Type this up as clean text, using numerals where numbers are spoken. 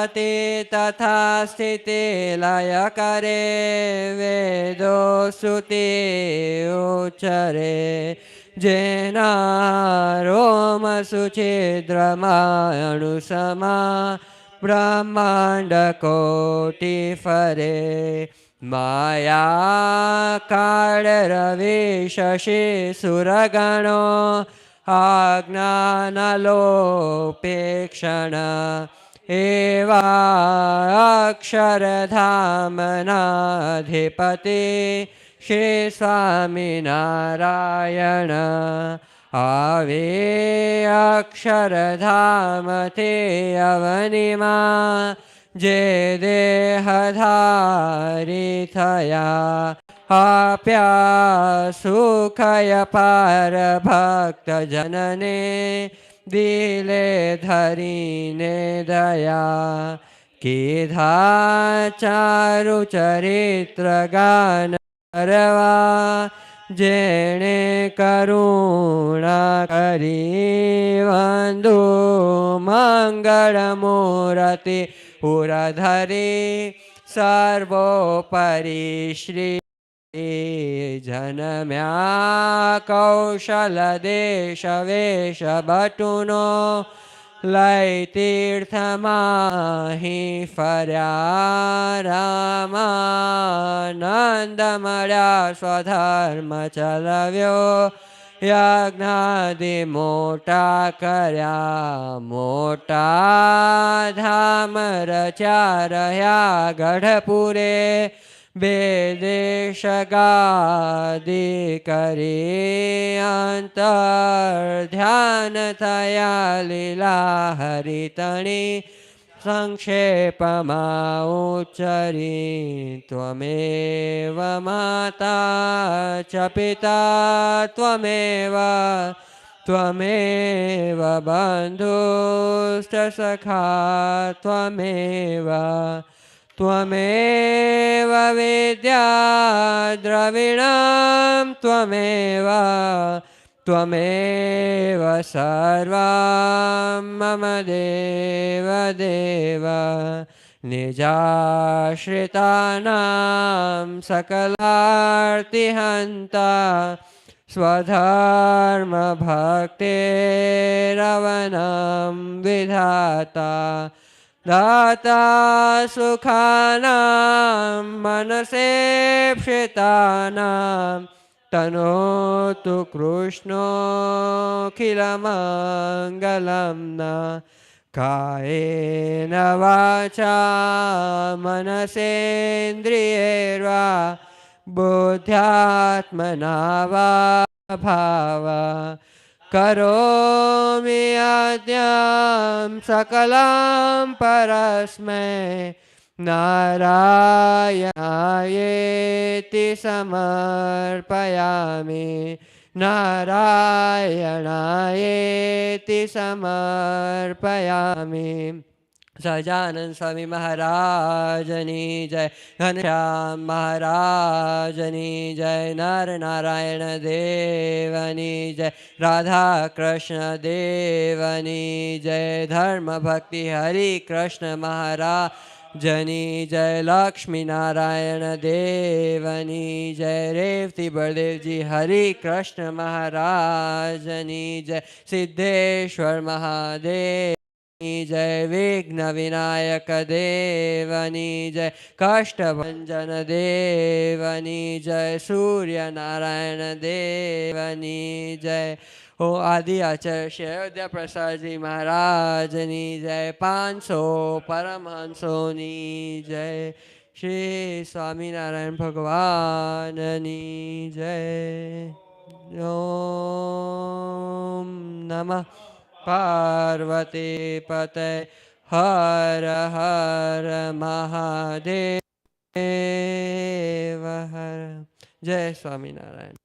તે તથા સ્થિતિ લય કરે વેદો શ્રુતિ ઉચ્ચરે જેના રોમ સુછિદ્રમાં અણુસમા બ્રહ્માંડ કોટી ફરે માયા કાળ રવિ શશી સુરગણો આજ્ઞાનલોપેક્ષણ એવા અક્ષરધામનાધિપતિ શ્રી સ્વામિનારાયણ આવે અક્ષરધામથી અવનિમાં જે દેહધારી થયા આપ્યા સુખય પાર ભક્તજનને દિલે ધરીને દયા કીધા ચારુ ચરિત્ર ગાન કરવા જેણે કરુણા કરી વંદુ મંગળ મૂર્તિ પુરધરી સર્વોપરી શ્રી જનમ્યા કૌશલ દેશ વેશ બટુનો લઈ તીર્થમાં ફર્યા રામાનંદ મળ્યા સ્વધર્મ ચલવ્યો યજ્ઞાદિ મોટા કર્યા મોટા ધામ રચ્યા રહ્યા ગઢપુરે બે દેશ ગાદી કરી અંતર ધ્યાન થયા લીલા હરિતણી સંક્ષેપમાં ઉચ્ચરી ત્વમેવ માતા ચ પિતા ત્વમેવ ત્વમેવ બંધુશ્ચ સખા ત્વમેવ ત્વમેવ વિદ્યા દ્રવિણમ ત્વમેવ ત્વમેવ સર્વં મમ દેવ દેવ નિજાશ્રિતાનાં સકલાર્તિહંતા સ્વધર્મ ભક્તિરવનં વિધાતા દાતા સુખાનાં મનસેપ્સિતાનાં તનોતુ કૃષ્ણોખિલમંગલં કાયેન વાચા મનસેન્દ્રિયૈર્વા બુદ્ધ્યાત્મના વા ભાવા કરોમિ યજ્ઞં સકલં પરસ્મૈ નારાયણાયેતિ સમર્પયામિ નારાયણાયેતિ સમર્પયામિ સહજાનંદ સ્વામી મહારાજની જય ઘનશ્યામ મહારાજની જય નર નારાયણ દેવની જય રાધા કૃષ્ણ દેવની જય ધર્મ ભક્તિ હરિ કૃષ્ણ મહારાજની જય લક્ષ્મી નારાયણ દેવની જય રેવતી બળદેવજી હરિ કૃષ્ણ મહારાજની જય સિદ્ધેશ્વર મહાદેવ જય વિઘ્ન વિનાયક દેવની જય કષ્ટભંજન દેવની જય સૂર્યનારાયણ દેવની જય ઓ આદિ આચાર્ય શ્રી અયોધ્યા પ્રસાદજી મહારાજની જય 500 પરમહંસોની જય શ્રી સ્વામિનારાયણ ભગવાનની જય ઓમ નમઃ પાર્વતી પતે હર હર મહાદેવ હર જય સ્વામિનારાયણ.